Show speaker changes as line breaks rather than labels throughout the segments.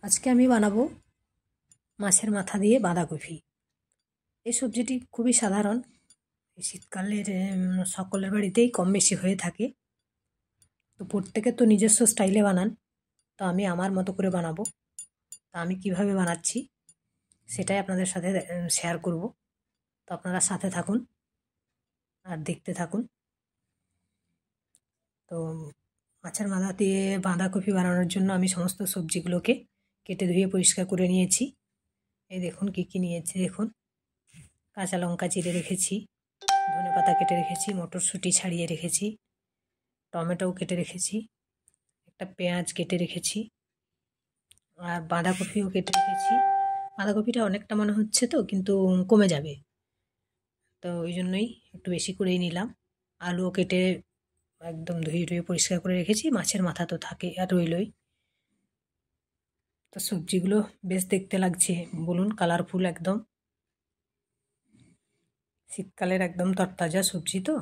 আজকে আমি বানাবো মাছের মাথা দিয়ে বাঁধাকপি। এই সবজিটি খুবই সাধারণ, এই শীতকালের সকলের বাড়িতেই কম বেশি হয়ে থাকে। তো প্রত্যেকে তো নিজস্ব স্টাইলে বানান, তো আমি আমার মতো করে বানাবো। তা আমি কিভাবে বানাচ্ছি সেটাই আপনাদের সাথে শেয়ার করব। তো আপনারা সাথে থাকুন আর দেখতে থাকুন। তো মাছের মাথা দিয়ে বাঁধাকপি বানানোর জন্য আমি সমস্ত সবজিগুলোকে কেটে ধুয়ে পরিষ্কার করে নিয়েছি। এই দেখুন কী কী নিয়েছি। দেখুন, কাঁচা লঙ্কা চিড়ে রেখেছি, ধনেপাতা কেটে রেখেছি, মটরশুঁটি ছাড়িয়ে রেখেছি, টমেটোও কেটে রেখেছি, একটা পেঁয়াজ কেটে রেখেছি, আর বাঁধাকপিও কেটে রেখেছি। বাঁধাকপিটা অনেকটা মনে হচ্ছে তো, কিন্তু কমে যাবে, তো ওই জন্যই একটু বেশি করেই নিলাম। আলুও কেটে একদম ধুয়ে পরিষ্কার করে রেখেছি। মাছের মাথা তো থাকে আর রইলই। তো সবজিগুলো বেশ দেখতে লাগছে, বলুন, কালারফুল একদম। শীতকালের একদম তরতাজা সবজি, তো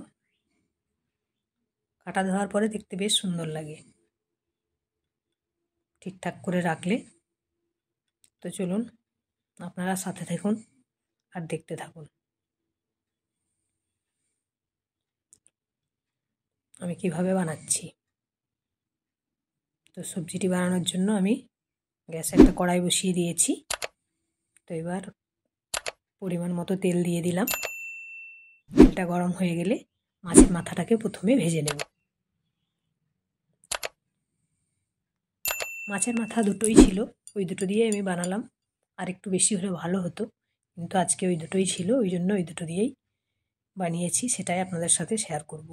কাটা ধোয়ার পরে দেখতে বেশ সুন্দর লাগে ঠিকঠাক করে রাখলে। তো চলুন আপনারা সাথে থাকুন আর দেখতে থাকুন আমি কিভাবে বানাচ্ছি। তো সবজিটি বানানোর জন্য আমি গ্যাসে একটা কড়াই বসিয়ে দিয়েছি। তো এবার পরিমাণ মতো তেল দিয়ে দিলাম। তেলটা গরম হয়ে গেলে মাছের মাথাটাকে প্রথমে ভেজে নেব। মাছের মাথা দুটোই ছিল, ওই দুটো দিয়ে আমি বানালাম। আর একটু বেশি হলে ভালো হতো, কিন্তু আজকে ওই দুটোই ছিল, ওই জন্য ওই দুটো দিয়েই বানিয়েছি, সেটাই আপনাদের সাথে শেয়ার করব।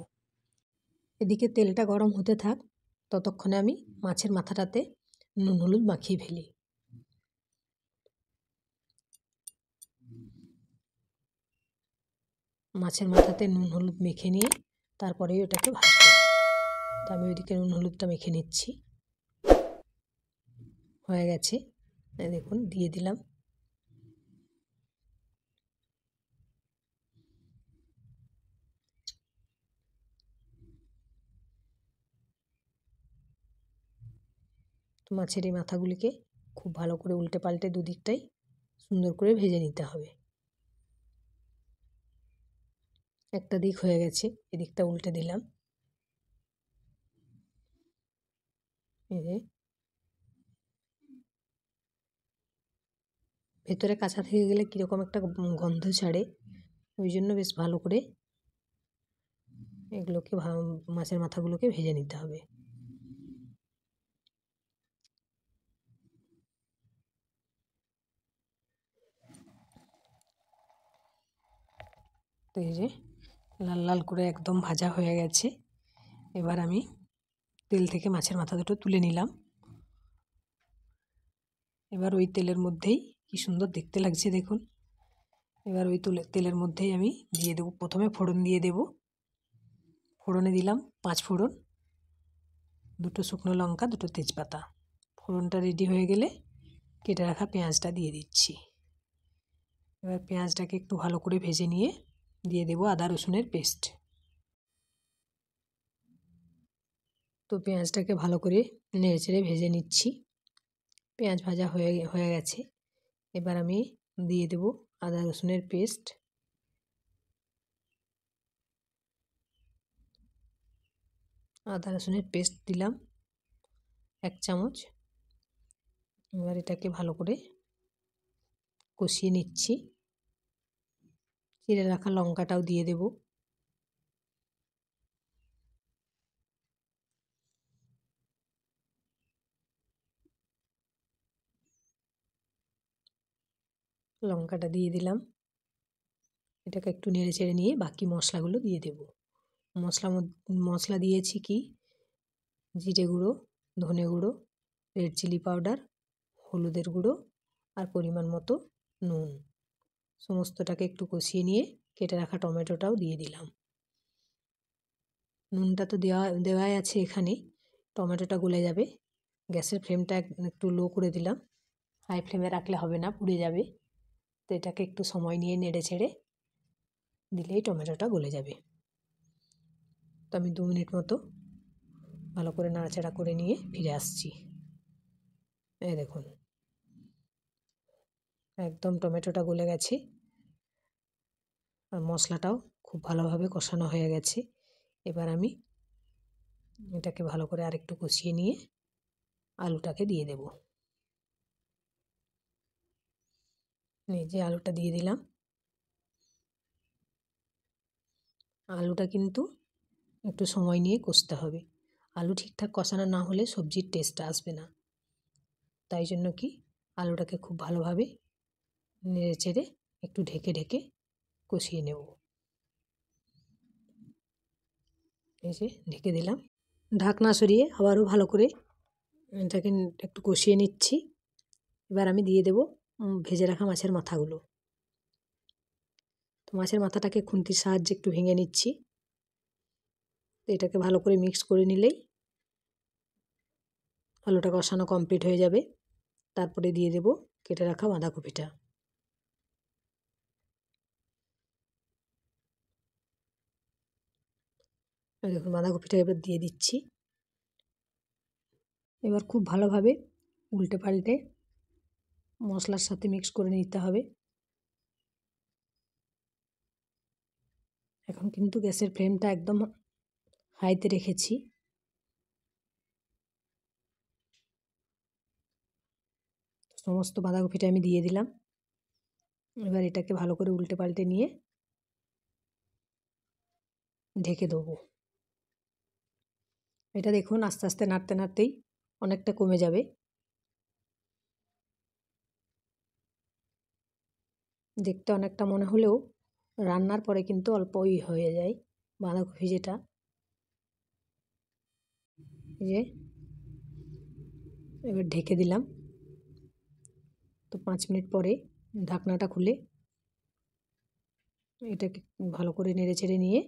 এদিকে তেলটা গরম হতে থাক, ততক্ষণে আমি মাছের মাথাটাতে নুন হলুদ মাখিয়ে ফেলি। মাছের মাথাতে নুন হলুদ মেখে নিয়ে তারপরেই ওটাকে ভাজবো। তো আমি ওইদিকে নুন হলুদটা মেখে নিচ্ছি। হয়ে গেছে, দেখুন দিয়ে দিলাম। তো মাছের এই মাথাগুলিকে খুব ভালো করে উল্টে পাল্টে দুদিকটাই সুন্দর করে ভেজে নিতে হবে। একটা দিক হয়ে গেছে, এদিকটা উল্টে দিলাম। ভেতরে কাঁচা থেকে গেলে কীরকম একটা গন্ধ ছাড়ে, ওই জন্য বেশ ভালো করে এগুলোকে মাছের মাথাগুলোকে ভেজে নিতে হবে। তো এই যে লাল লাল করে একদম ভাজা হয়ে গেছে। এবার আমি তেল থেকে মাছের মাথা দুটো তুলে নিলাম। এবার ওই তেলের মধ্যেই কি সুন্দর দেখতে লাগছে দেখুন। এবার ওই তেলের মধ্যেই আমি দিয়ে দেবো, প্রথমে ফোড়ন দিয়ে দেব। ফোড়নে দিলাম 5 ফোড়ন, 2টো শুকনো লঙ্কা, 2টো তেজপাতা। ফোড়নটা রেডি হয়ে গেলে কেটে রাখা পেঁয়াজটা দিয়ে দিচ্ছি। এবার পেঁয়াজটাকে একটু ভালো করে ভেজে নিয়ে দিয়ে দেব আদা রসুনের পেস্ট। তো পেঁয়াজটাকে ভালো করে নেড়েচেড়ে ভেজে নিচ্ছি। পেঁয়াজ ভাজা হয়ে গেছে। এবার আমি দিয়ে দেব আদা রসুনের পেস্ট। আদা রসুনের পেস্ট দিলাম 1 চামচ। এবার এটাকে ভালো করে কষিয়ে নিচ্ছি। চিড়ে রাখা লঙ্কাটাও দিয়ে দেব। লঙ্কাটা দিয়ে দিলাম। এটাকে একটু নেড়ে চেড়ে নিয়ে বাকি মশলাগুলো দিয়ে দেব। মশলা দিয়েছি কি, জিরে গুঁড়ো, ধনে গুঁড়ো, রেড চিলি পাউডার, হলুদের গুঁড়ো আর পরিমাণ মতো নুন। সমস্তটাকে একটু কষিয়ে নিয়ে কেটে রাখা টমেটোটাও দিয়ে দিলাম। নুনটা তো দেওয়াই আছে এখানে, টমেটোটা গলে যাবে। গ্যাসের ফ্লেমটা একটু লো করে দিলাম, হাই ফ্লেমে রাখলে হবে না, পুড়ে যাবে। তো এটাকে একটু সময় নিয়ে নেড়ে ছেড়ে দিলেই টমেটোটা গলে যাবে। তো আমি 2 মিনিট মতো ভালো করে নাড়াচাড়া করে নিয়ে ফিরে আসছি। এই দেখুন একদম টমেটোটা গলে গেছে আর মশলাটাও খুব ভালোভাবে কষানো হয়ে গেছে। এবার আমি এটাকে ভালো করে আরেকটু কষিয়ে নিয়ে আলুটাকে দিয়ে দেব। এই যে আলুটা দিয়ে দিলাম। আলুটা কিন্তু একটু সময় নিয়ে কষতে হবে। আলু ঠিকঠাক কষানো না হলে সবজির টেস্টটা আসবে না। তাই জন্য কি আলুটাকে খুব ভালোভাবে নেড়ে চেড়ে একটু ঢেকে ঢেকে কষিয়ে নেব। এই যে ঢেকে দিলাম। ঢাকনা সরিয়ে আবারও ভালো করে এটাকে একটু কষিয়ে নিচ্ছি। এবার আমি দিয়ে দেব ভেজে রাখা মাছের মাথাগুলো। তো মাছের মাথাটাকে খুন্তির সাহায্যে একটু ভেঙে নিচ্ছি। তো এটাকে ভালো করে মিক্স করে নিলেই আলুটা কষানো কমপ্লিট হয়ে যাবে। তারপরে দিয়ে দেব কেটে রাখা বাঁধাকপিটা। দেখুন বাঁধাকপিটা এবার দিয়ে দিচ্ছি। এবার খুব ভালোভাবে উল্টে পাল্টে মশলার সাথে মিক্স করে নিতে হবে। এখন কিন্তু গ্যাসের ফ্লেমটা একদম হাইতে রেখেছি। সমস্ত বাঁধাকপিটা আমি দিয়ে দিলাম। এবার এটাকে ভালো করে উল্টে পাল্টে নিয়ে ঢেকে দেবো। এটা দেখুন আস্তে আস্তে নাড়তে নাড়তেই অনেকটা কমে যাবে। দেখতে অনেকটা মনে হলেও রান্নার পরে কিন্তু অল্পই হয়ে যায় বাঁধাকপি যেটা। এই যে এবার ঢেকে দিলাম। তো 5 মিনিট পরে ঢাকনাটা খুলে এটাকে ভালো করে নেড়ে চেড়ে নিয়ে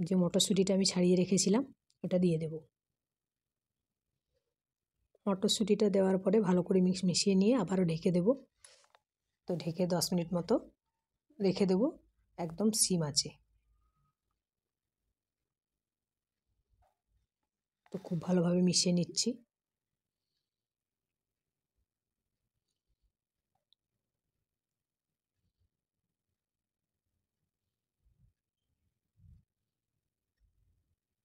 যে মটরশুঁটিটা আমি ছাড়িয়ে রেখেছিলাম ওটা দিয়ে দেব। মটরশুঁটিটা দেওয়ার পরে ভালো করে মিশিয়ে নিয়ে আবারও ঢেকে দেব। তো ঢেকে 10 মিনিট মতো রেখে দেব একদম সিম আছে। তো খুব ভালোভাবে মিশিয়ে নিচ্ছি।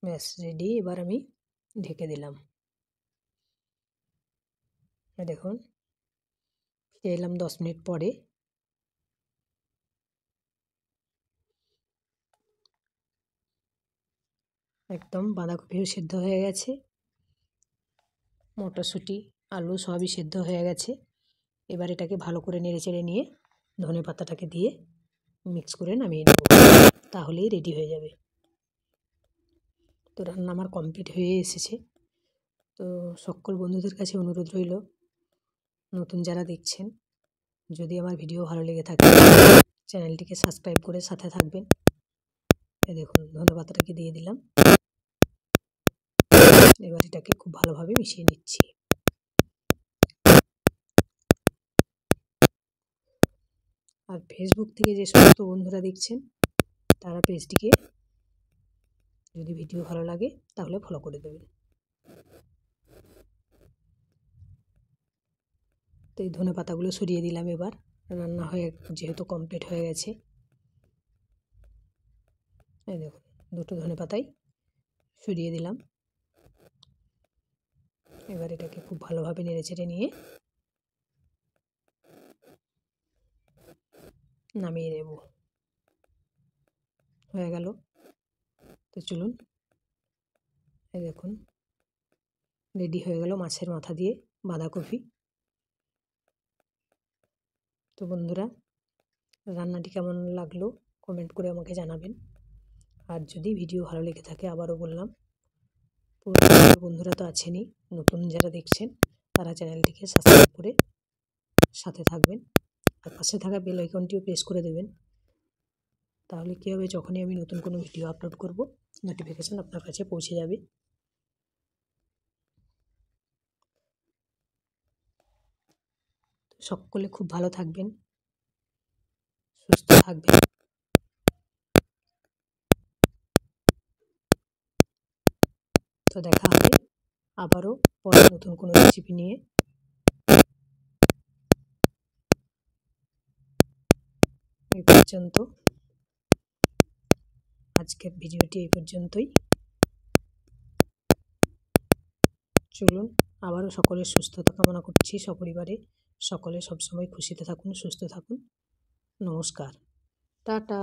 ব্যাস রেডি। এবার আমি ঢেকে দিলাম। দেখুন ফিরে এলাম 10 মিনিট পরে। একদম বাঁধাকপিও সেদ্ধ হয়ে গেছে, মটরশুঁটি আলু সবই সেদ্ধ হয়ে গেছে। এবার এটাকে ভালো করে নেড়ে চেড়ে নিয়ে ধনে পাতাটাকে দিয়ে মিক্স করে নামিয়ে নেব। তাহলেই রেডি হয়ে যাবে। তো রান্না আমার কমপ্লিট হয়ে এসেছে। তো সকল বন্ধুদের কাছে অনুরোধ রইল, নতুন যারা দেখছেন যদি আমার ভিডিও ভালো লেগে থাকে চ্যানেলটিকে সাবস্ক্রাইব করে সাথে থাকবেন। এই দেখুন ধনে পাতাটাকে দিয়ে দিলাম। এবার এটাকে খুব ভালোভাবে মিশিয়ে নিচ্ছি। আর ফেসবুক থেকে যে সমস্ত বন্ধুরা দেখছেন তারা পেজটিকে যদি ভিডিও ভালো লাগে তাহলে ফলো করে দেবেন। তো এই ধনে পাতাগুলো সরিয়ে দিলাম। এবার রান্না হয়ে যেহেতু কমপ্লিট হয়ে গেছে। এই দেখুন দুটো ধনে পাতাই সরিয়ে দিলাম। এবার এটাকে খুব ভালোভাবে নেড়ে চেড়ে নিয়ে নামিয়ে নেব। হয়ে গেল। তো চলুন এই দেখুন রেডি হয়ে গেল মাছের মাথা দিয়ে বাঁধাকপি। তো বন্ধুরা রান্নাটি কেমন লাগলো কমেন্ট করে আমাকে জানাবেন। আর যদি ভিডিও ভালো লেগে থাকে আবারও বললাম বন্ধুরা তো আছেনই, নতুন যারা দেখছেন তারা চ্যানেলটিকে সাবস্ক্রাইব করে সাথে থাকবেন। আর পাশে থাকা বেল আইকনটিও প্রেস করে দেবেন। তাহলে কী হবে, যখনই আমি নতুন কোনো ভিডিও আপলোড করব নোটিফিকেশান আপনার কাছে পৌঁছে যাবে। সকলে খুব ভালো থাকবেন, সুস্থ থাকবেন। তো দেখা হবে আবারও পরে নতুন কোনো রেসিপি নিয়ে। এই পর্যন্ত। আজকের ভিডিওটি এই পর্যন্তই। চলুন আবারও সকলের সুস্থতা কামনা করছি, সপরিবারে সকলে সবসময় খুশিতে থাকুন, সুস্থ থাকুন। নমস্কার, টাটা।